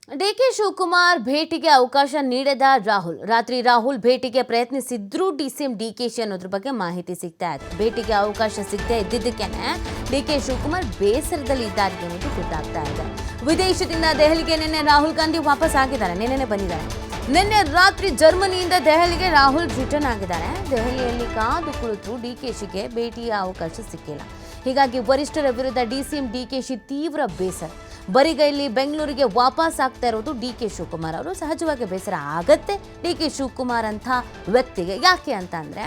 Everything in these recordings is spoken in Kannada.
ಡಿಕೆ ಶಿವಕುಮಾರ್ ಭೇಟಿಗೆ ಅವಕಾಶ ನೀಡದ ರಾಹುಲ್. ರಾತ್ರಿ ರಾಹುಲ್ ಭೇಟಿಗೆ ಪ್ರಯತ್ನಿಸಿದ್ರು ಡಿಸಿಎಂ ಡಿಕೆಶಿ ಅನ್ನೋದ್ರ ಬಗ್ಗೆ ಮಾಹಿತಿ ಸಿಗ್ತಾ ಇದೆ. ಭೇಟಿಗೆ ಅವಕಾಶ ಸಿಗದೆ ಇದ್ದಿದ್ದಕ್ಕೇನೆ ಡಿಕೆ ಶಿವಕುಮಾರ್ ಬೇಸರದಲ್ಲಿ ಇದ್ದಾರೆ ಅನ್ನೋದು ಗೊತ್ತಾಗ್ತಾ ಇದೆ. ವಿದೇಶದಿಂದ ದೆಹಲಿಗೆ ನಿನ್ನೆ ರಾಹುಲ್ ಗಾಂಧಿ ವಾಪಸ್ ಆಗಿದ್ದಾರೆ. ನಿನ್ನೆ ಬಂದಿದ್ದಾರೆ. ನಿನ್ನೆ ರಾತ್ರಿ ಜರ್ಮನಿಯಿಂದ ದೆಹಲಿಗೆ ರಾಹುಲ್ ರಿಟರ್ನ್ ಆಗಿದ್ದಾರೆ. ದೆಹಲಿಯಲ್ಲಿ ಕಾದು ಕುಳಿತರು ಡಿಕೆಶಿಗೆ ಭೇಟಿಯ ಅವಕಾಶ ಸಿಕ್ಕಿಲ್ಲ. ಹೀಗಾಗಿ ವರಿಷ್ಠರ ವಿರುದ್ಧ ಡಿಸಿಎಂ ಡಿಕೆಶಿ ತೀವ್ರ ಬೇಸರ. ಬರಿಗೈಲಿ ಬೆಂಗಳೂರಿಗೆ ವಾಪಸ್ ಆಗ್ತಾ ಇರೋದು ಡಿಕೆ ಶಿವಕುಮಾರ್ ಅವರು. ಸಹಜವಾಗಿ ಬೇಸರ ಆಗತ್ತೆ ಡಿಕೆ ಶಿವಕುಮಾರ್ ಅಂತ ವ್ಯಕ್ತಿಗೆ. ಯಾಕೆ ಅಂತ ಅಂದ್ರೆ,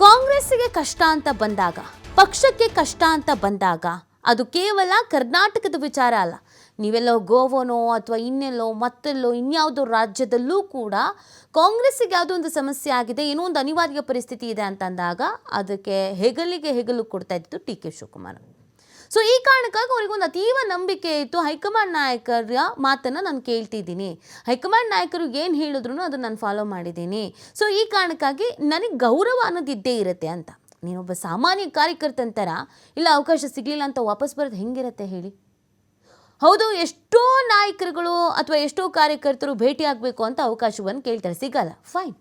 ಕಾಂಗ್ರೆಸ್ಸಿಗೆ ಕಷ್ಟ ಅಂತ ಬಂದಾಗ, ಪಕ್ಷಕ್ಕೆ ಕಷ್ಟ ಅಂತ ಬಂದಾಗ ಅದು ಕೇವಲ ಕರ್ನಾಟಕದ ವಿಚಾರ ಅಲ್ಲ. ನೀವೆಲ್ಲೋ ಗೋವಾನೋ ಅಥವಾ ಇನ್ನೆಲ್ಲೋ ಮತ್ತೆಲ್ಲೋ ಇನ್ಯಾವುದೋ ರಾಜ್ಯದಲ್ಲೂ ಕೂಡ ಕಾಂಗ್ರೆಸ್ಸಿಗೆ ಯಾವುದೋ ಒಂದು ಸಮಸ್ಯೆ ಆಗಿದೆ, ಏನೋ ಒಂದು ಅನಿವಾರ್ಯ ಪರಿಸ್ಥಿತಿ ಇದೆ ಅಂತಂದಾಗ ಅದಕ್ಕೆ ಹೆಗಲು ಕೊಡ್ತಾ ಇದ್ದು ಡಿ ಕೆ ಶಿವಕುಮಾರ್. ಸೊ ಈ ಕಾರಣಕ್ಕಾಗಿ ಅವರಿಗೊಂದು ಅತೀವ ನಂಬಿಕೆ ಇತ್ತು. ಹೈಕಮಾಂಡ್ ನಾಯಕರ ಮಾತನ್ನು ನಾನು ಕೇಳ್ತಿದ್ದೀನಿ, ಹೈಕಮಾಂಡ್ ನಾಯಕರು ಏನು ಹೇಳಿದ್ರು ಅದನ್ನು ನಾನು ಫಾಲೋ ಮಾಡಿದ್ದೀನಿ. ಸೊ ಈ ಕಾರಣಕ್ಕಾಗಿ ನನಗೆ ಗೌರವ ಅನ್ನೋದು ಇದ್ದೇ ಇರುತ್ತೆ ಅಂತ. ನೀನೊಬ್ಬ ಸಾಮಾನ್ಯ ಕಾರ್ಯಕರ್ತಂತರ ಇಲ್ಲ ಅವಕಾಶ ಸಿಗಲಿಲ್ಲ ಅಂತ ವಾಪಸ್ ಬರೋದು ಹೆಂಗಿರುತ್ತೆ ಹೇಳಿ? ಹೌದು, ಎಷ್ಟೋ ನಾಯಕರುಗಳು ಅಥವಾ ಎಷ್ಟೋ ಕಾರ್ಯಕರ್ತರು ಭೇಟಿ ಆಗಬೇಕು ಅಂತ ಅವಕಾಶವನ್ನು ಕೇಳ್ತಾರೆ, ಸಿಗಲ್ಲ, fine.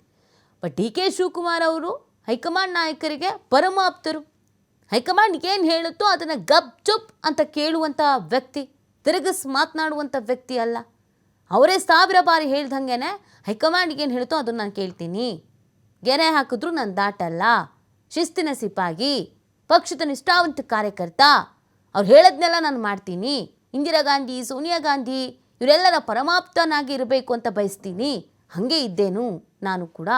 But D K Shivakumar ಅವರು ಹೈಕಮಾಂಡ್ ನಾಯಕರಿಗೆ ಪರಮಾಪ್ತರು. ಹೈಕಮಾಂಡ್ ಏನು ಹೇಳುತ್ತೋ ಅದನ್ನು ಗಪ್ ಚುಪ್ ಅಂತ ಕೇಳುವಂಥ ವ್ಯಕ್ತಿ, ತಿರುಗಿಸ್ ಮಾತನಾಡುವಂಥ ವ್ಯಕ್ತಿ ಅಲ್ಲ. ಅವರೇ 1000 ಬಾರಿ ಹೇಳ್ದಂಗೆ ಹೈಕಮಾಂಡ್ ಏನು ಹೇಳುತ್ತೋ ಅದನ್ನು ನಾನು ಕೇಳ್ತೀನಿ, ಗೆರೆ ಹಾಕಿದ್ರು ನಾನು ದಾಟಲ್ಲ, ಶಿಸ್ತಿನ ಸಿಪಾಗಿ, ಪಕ್ಷದ ನಿಷ್ಠಾವಂತ ಕಾರ್ಯಕರ್ತ, ಅವ್ರು ಹೇಳೋದನ್ನೆಲ್ಲ ನಾನು ಮಾಡ್ತೀನಿ, ಇಂದಿರಾ ಗಾಂಧಿ, ಸೋನಿಯಾ ಗಾಂಧಿ ಇವರೆಲ್ಲರ ಪರಮಾಪ್ತನಾಗಿ ಇರಬೇಕು ಅಂತ ಬಯಸ್ತೀನಿ, ಹಾಗೆ ಇದ್ದೇನು ನಾನು ಕೂಡ.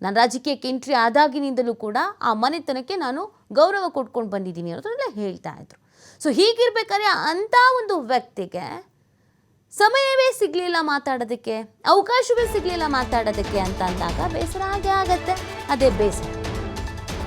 ನಾನು ರಾಜಕೀಯಕ್ಕೆ ಎಂಟ್ರಿ ಆದಾಗಿನಿಂದಲೂ ಕೂಡ ಆ ಮನೆತನಕ್ಕೆ ನಾನು ಗೌರವ ಕೊಟ್ಕೊಂಡು ಬಂದಿದ್ದೀನಿ ಅನ್ನೋದ್ರಲ್ಲ ಹೇಳ್ತಾ ಇದ್ರು. ಸೊ ಹೀಗಿರ್ಬೇಕಾದ್ರೆ ಅಂಥ ಒಂದು ವ್ಯಕ್ತಿಗೆ ಸಮಯವೇ ಸಿಗಲಿಲ್ಲ ಮಾತಾಡೋದಕ್ಕೆ, ಅವಕಾಶವೇ ಸಿಗಲಿಲ್ಲ ಮಾತಾಡೋದಕ್ಕೆ ಅಂತ ಅಂದಾಗ ಬೇಸರ ಆಗೇ ಆಗತ್ತೆ. ಅದೇ ಬೇಸರ.